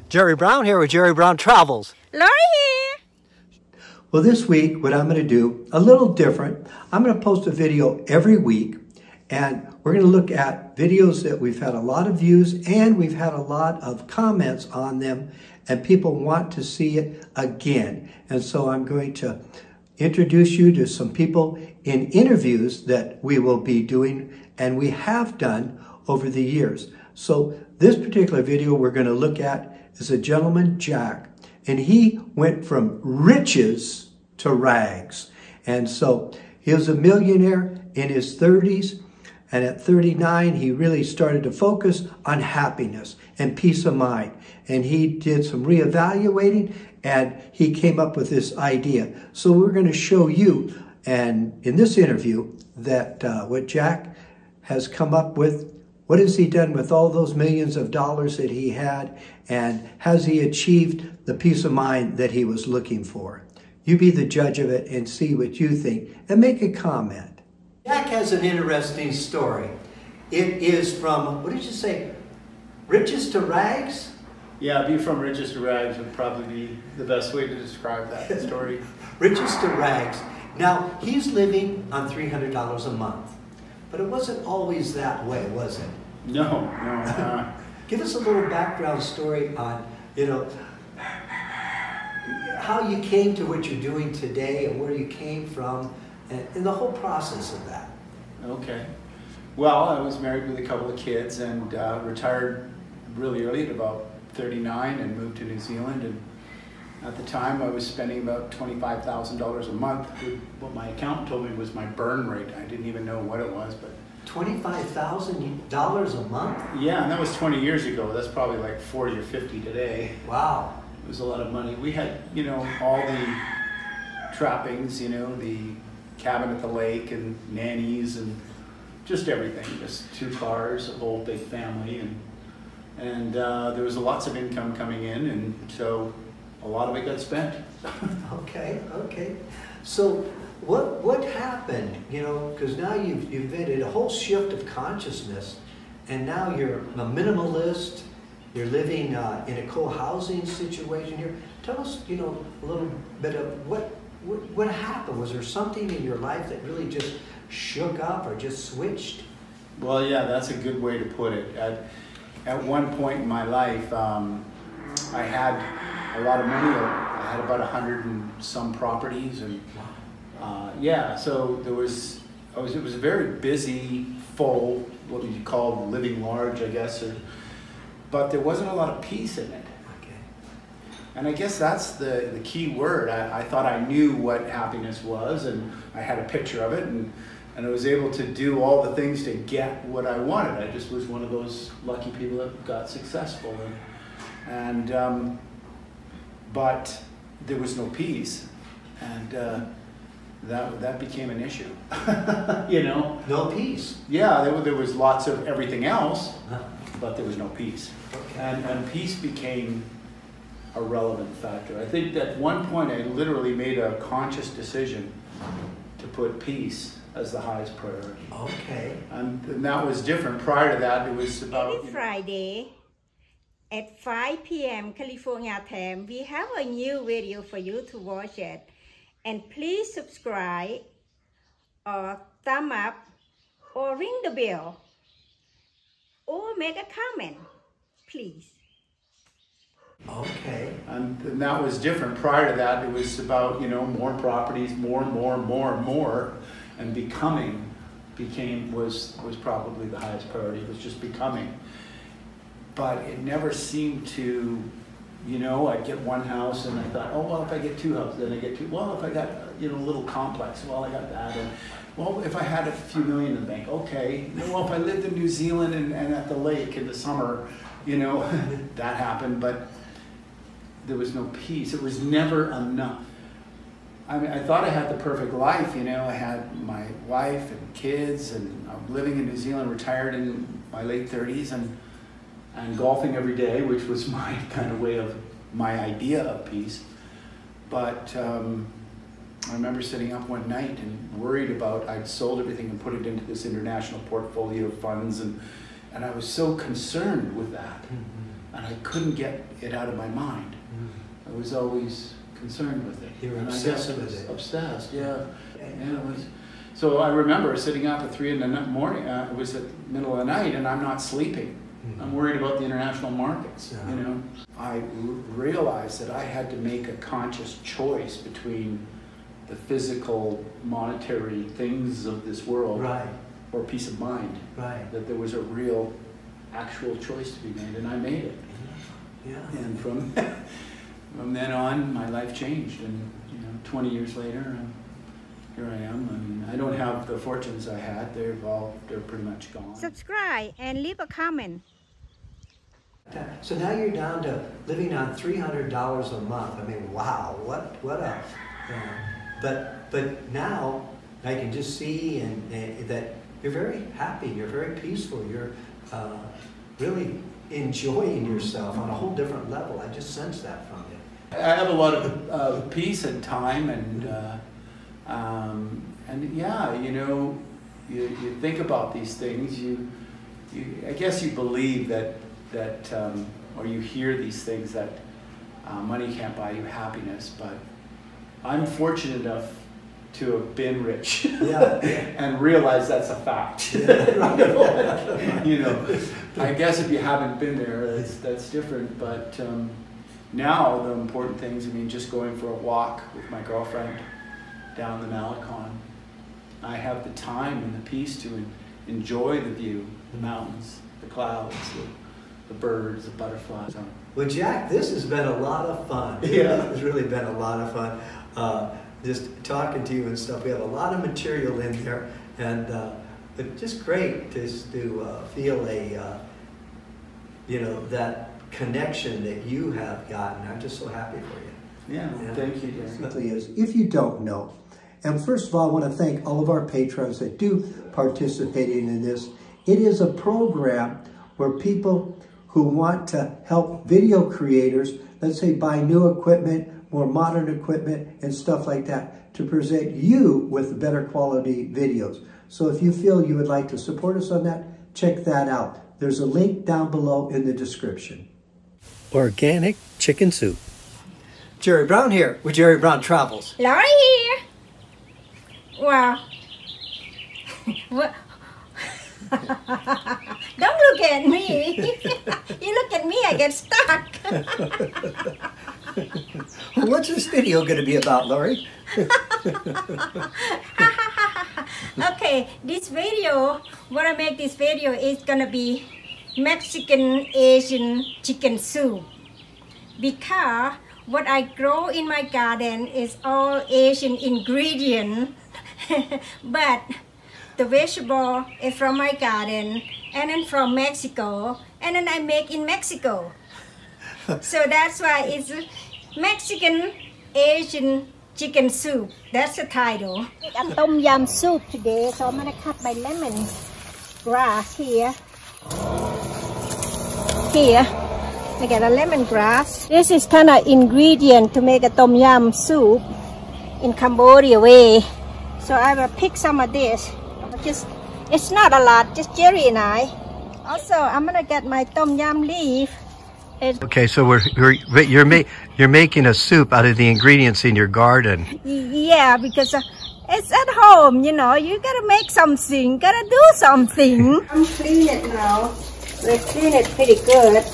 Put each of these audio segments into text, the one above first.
Jerry Brown here with Jerry Brown Travels. Lori here. Well, this week, what I'm going to do, a little different. I'm going to post a video every week, and we're going to look at videos that we've had a lot of views, and we've had a lot of comments on them, and people want to see it again. And so I'm going to introduce you to some people in interviews that we will be doing, and we have done over the years. So this particular video we're going to look at is a gentleman, Jack, and he went from riches to rags. And so he was a millionaire in his 30s, and at 39 he really started to focus on happiness and peace of mind. And he did some reevaluating, and he came up with this idea. So we're going to show you, and in this interview, that what Jack has come up with. What has he done with all those millions of dollars that he had, and has he achieved the peace of mind that he was looking for? You be the judge of it and see what you think and make a comment. Jack has an interesting story. It is from, what did you say, riches to rags? Yeah, be from riches to rags would probably be the best way to describe that story. Riches to rags. Now, he's living on $300 a month. But it wasn't always that way, was it? No. Give us a little background story on, how you came to what you're doing today and where you came from and the whole process of that. Okay. Well, I was married with a couple of kids and retired really early at about 39 and moved to New Zealand. And at the time, I was spending about $25,000 a month. What my accountant told me was my burn rate. I didn't even know what it was, but $25,000 a month? Yeah, and that was 20 years ago. That's probably like 40 or 50 today. Wow. It was a lot of money. We had, all the trappings, the cabin at the lake and nannies and just everything. Just 2 cars, a whole big family, and there was lots of income coming in, and so a lot of it got spent. Okay. So what happened, because now you've made a whole shift of consciousness, and now you're a minimalist, you're living in a co-housing situation here. Tell us, a little bit of what happened. Was there something in your life that really just shook up or just switched? Well, yeah, that's a good way to put it. At one point in my life, I had a lot of money. I had about 100 and some properties, and so it was a very busy, full, what you call living large, I guess, but there wasn't a lot of peace in it. Okay. And I guess that's the key word. I thought I knew what happiness was, and I had a picture of it, and I was able to do all the things to get what I wanted. I just was one of those lucky people that got successful, but there was no peace, and that became an issue. No peace. Yeah, there was lots of everything else, but there was no peace. Okay. And peace became a relevant factor. I think at one point I literally made a conscious decision to put peace as the highest priority. Okay. And that was different. Prior to that, it was about... Every Friday at 5 p.m. California time, we have a new video for you to watch it. And please subscribe or thumb up or ring the bell or make a comment, please. Okay. And that was different. Prior to that, it was about, more properties, more, and was probably the highest priority. It was just becoming. But it never seemed to, I'd get one house and I thought, oh, well, if I get 2 houses, then I get 2. Well, if I got, a little complex, well, I got that. And, well, if I had a few million in the bank, okay. Well, if I lived in New Zealand and at the lake in the summer, that happened. But there was no peace. It was never enough. I mean, I thought I had the perfect life, I had my wife and kids, and I'm living in New Zealand, retired in my late 30s, and golfing every day, which was my kind of way of, my idea of peace. But I remember sitting up one night and worried about, I'd sold everything and put it into this international portfolio of funds, and I was so concerned with that. and I couldn't get it out of my mind. I was always concerned with it. You were obsessed with it. Obsessed, yeah. Yeah, it was. So I remember sitting up at 3 in the morning. It was at the middle of the night, and I'm not sleeping. I'm worried about the international markets. You know, I realized that I had to make a conscious choice between the physical, monetary things of this world, or peace of mind. That there was a real, actual choice to be made, and I made it. And from then on, my life changed, and 20 years later, here I am. I mean, I don't have the fortunes I had. They're pretty much gone. Subscribe and leave a comment. So now you're down to living on $300 a month. I mean, wow, what a. But now I can just see that you're very happy. You're very peaceful. You're really enjoying yourself on a whole different level. I just sense that from you. I have a lot of peace and time, and yeah, you think about these things. I guess you believe that or you hear these things that money can't buy you happiness. But I'm fortunate enough to have been rich and realize that's a fact. I guess if you haven't been there, that's different. But now the important things, I mean, just going for a walk with my girlfriend down the Malecon, I have the time and the peace to enjoy the view, the mountains, the clouds, the birds, the butterflies. Well, Jack, this has been a lot of fun. It's really been a lot of fun. Just talking to you and stuff. We have a lot of material in there, and it's just great to feel that connection that you have gotten. I'm just so happy for you. Yeah. Thank you, Jerry. If you don't know, and first of all, I want to thank all of our patrons that do participate in this. It is a program where people who want to help video creators, let's say buy new equipment, more modern equipment and stuff like that, to present you with better quality videos. So if you feel you would like to support us on that, check that out. There's a link down below in the description. Organic chicken soup. Jerry Brown here with Jerry Brown Travels. Laurie here. Wow. What? Don't look at me. You look at me, I get stuck. What's this video going to be about, Laurie? Okay, this video, what I make this video is going to be Mexican Asian chicken soup. Because what I grow in my garden is all Asian ingredient. But the vegetable is from my garden, and then from Mexico, and then I make in Mexico. So that's why it's Mexican Asian chicken soup. That's the title. A tom yum soup today, so I'm gonna cut my lemon grass here. Here, I get a lemongrass. This is kind of ingredient to make a tom yum soup in Cambodia way. So I will pick some of this. It's not a lot, just Jerry and I. Also, I'm gonna get my tom yum leaf. Okay, so you're making a soup out of the ingredients in your garden. Yeah, because it's at home, you gotta make something, gotta do something. I'm cleaning it now. We clean it pretty good.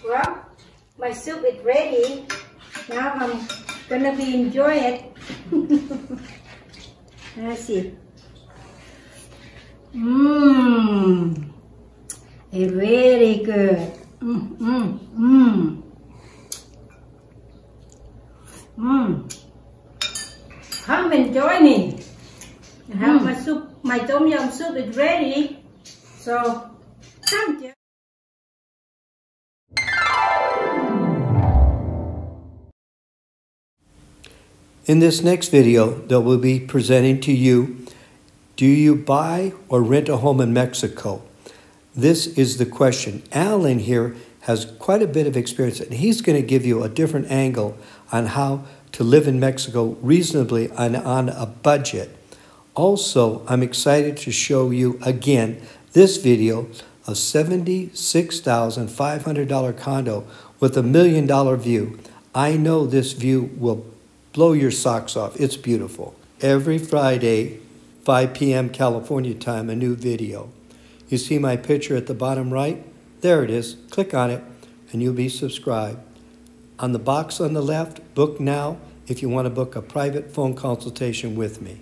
Well, my soup is ready. Now I'm gonna enjoy it. Let's see. It's really good. Come and join me. I have my soup, my tom yum soup is ready. So come. In this next video that we'll be presenting to you, do you buy or rent a home in Mexico? This is the question. Alan here has quite a bit of experience, and he's going to give you a different angle on how to live in Mexico reasonably and on a budget. Also, I'm excited to show you again this video, a $76,500 condo with $1 million view. I know this view will blow your socks off. It's beautiful. Every Friday, 5 p.m. California time, a new video. You see my picture at the bottom right? There it is. Click on it and you'll be subscribed. On the box on the left, book now if you want to book a private phone consultation with me.